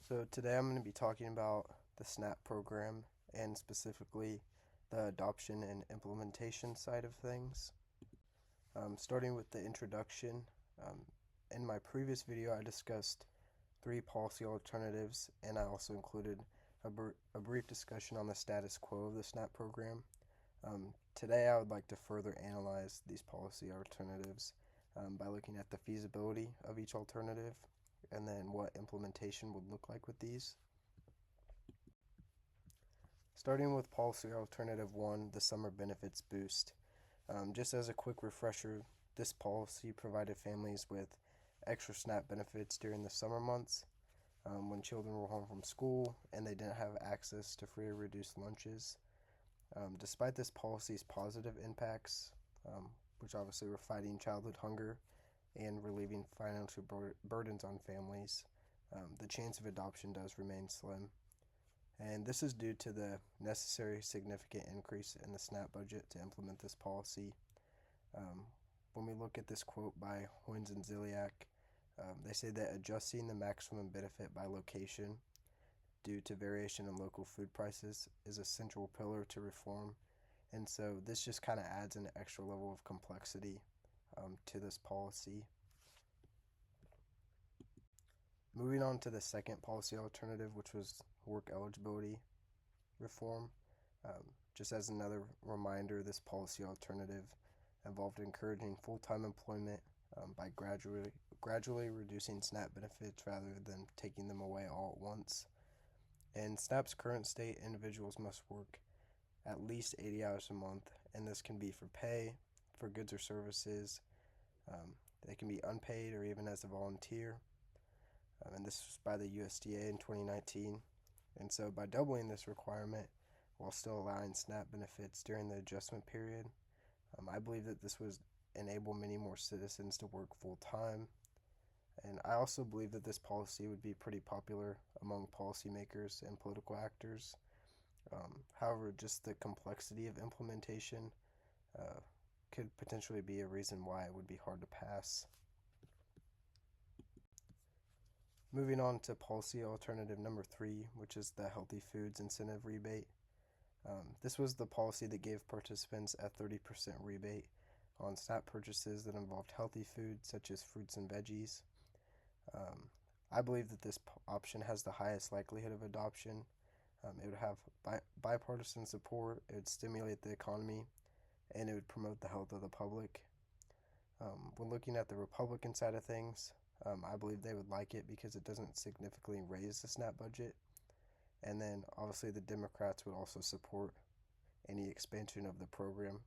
So today I'm going to be talking about the SNAP program and specifically the adoption and implementation side of things. Starting with the introduction, um, in my previous video I discussed three policy alternatives and I also included a brief discussion on the status quo of the SNAP program. Today I would like to further analyze these policy alternatives by looking at the feasibility of each alternative and then what implementation would look like with these. Starting with policy alternative 1, the summer benefits boost. Just as a quick refresher, this policy provided families with extra SNAP benefits during the summer months when children were home from school and they didn't have access to free or reduced lunches. Despite this policy's positive impacts, which obviously were fighting childhood hunger and relieving financial burdens on families, the chance of adoption does remain slim. And this is due to the necessary significant increase in the SNAP budget to implement this policy. When we look at this quote by Hoynes and Ziliak, they say that adjusting the maximum benefit by location due to variation in local food prices is a central pillar to reform. And so this just kind of adds an extra level of complexity to this policy. Moving on to the second policy alternative, which was work eligibility reform. Just as another reminder, this policy alternative involved encouraging full-time employment by gradually reducing SNAP benefits rather than taking them away all at once. In SNAP's current state, individuals must work at least 80 hours a month, and this can be for pay, for goods or services. They can be unpaid or even as a volunteer. And this was by the USDA in 2019. And so by doubling this requirement while still allowing SNAP benefits during the adjustment period, I believe that this would enable many more citizens to work full time. And I also believe that this policy would be pretty popular among policymakers and political actors. However, just the complexity of implementation could potentially be a reason why it would be hard to pass. Moving on to policy alternative number 3, which is the Healthy Foods Incentive Rebate. This was the policy that gave participants a 30% rebate on SNAP purchases that involved healthy foods such as fruits and veggies. I believe that this option has the highest likelihood of adoption. It would have bipartisan support, it would stimulate the economy, and it would promote the health of the public. When looking at the Republican side of things, I believe they would like it because it doesn't significantly raise the SNAP budget. And then obviously the Democrats would also support any expansion of the program.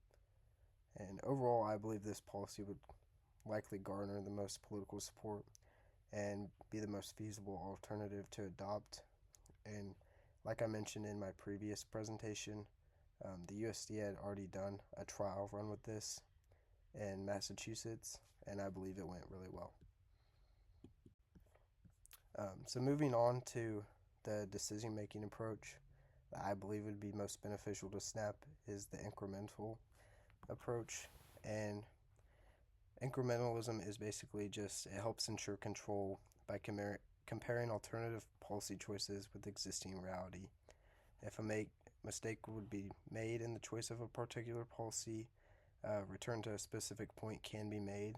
And overall, I believe this policy would likely garner the most political support and be the most feasible alternative to adopt. And like I mentioned in my previous presentation, the USDA had already done a trial run with this in Massachusetts, and I believe it went really well. So moving on to the decision-making approach that I believe would be most beneficial to SNAP is the incremental approach. And incrementalism is basically just, it helps ensure control by comparing alternative policy choices with existing reality. If a mistake would be made in the choice of a particular policy, return to a specific point can be made.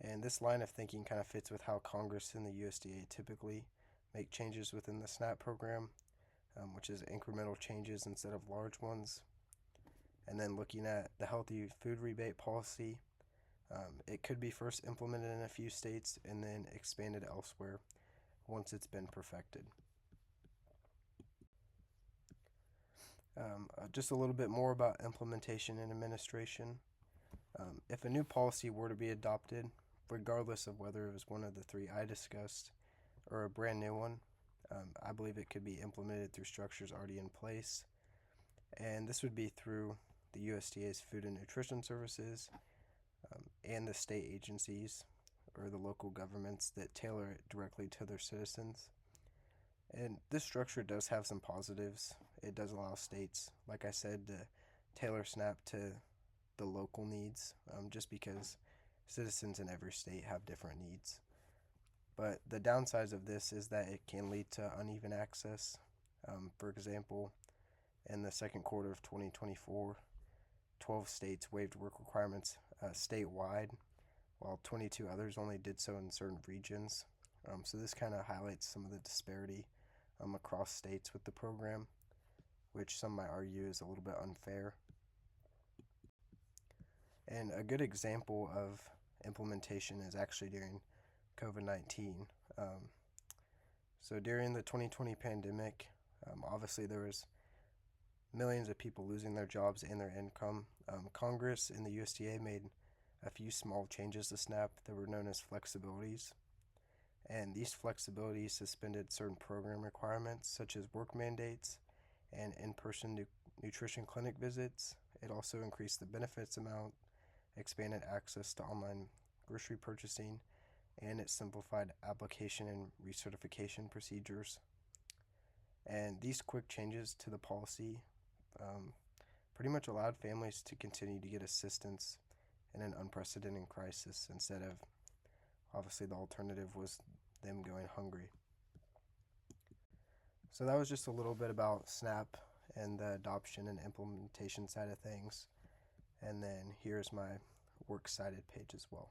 And this line of thinking kind of fits with how Congress and the USDA typically make changes within the SNAP program, which is incremental changes instead of large ones. And then looking at the healthy food rebate policy, it could be first implemented in a few states and then expanded elsewhere once it's been perfected. Just a little bit more about implementation and administration. If a new policy were to be adopted, regardless of whether it was one of the three I discussed or a brand new one, I believe it could be implemented through structures already in place. And this would be through the USDA's Food and Nutrition Services and the state agencies or the local governments that tailor it directly to their citizens. And this structure does have some positives. It does allow states, like I said, to tailor SNAP to the local needs, just because citizens in every state have different needs. But the downsides of this is that it can lead to uneven access. For example, in the second quarter of 2024, 12 states waived work requirements statewide, while 22 others only did so in certain regions. So this kind of highlights some of the disparity across states with the program, which some might argue is a little bit unfair. And a good example of implementation is actually during COVID-19. So during the 2020 pandemic, obviously there was millions of people losing their jobs and their income. Congress and the USDA made a few small changes to SNAP that were known as flexibilities. And these flexibilities suspended certain program requirements, such as work mandates and in-person nutrition clinic visits. It also increased the benefits amount, expanded access to online grocery purchasing, and it simplified application and recertification procedures. And these quick changes to the policy pretty much allowed families to continue to get assistance in an unprecedented crisis instead of, obviously, the alternative was them going hungry. So that was just a little bit about SNAP and the adoption and implementation side of things. And then here's my works cited page as well.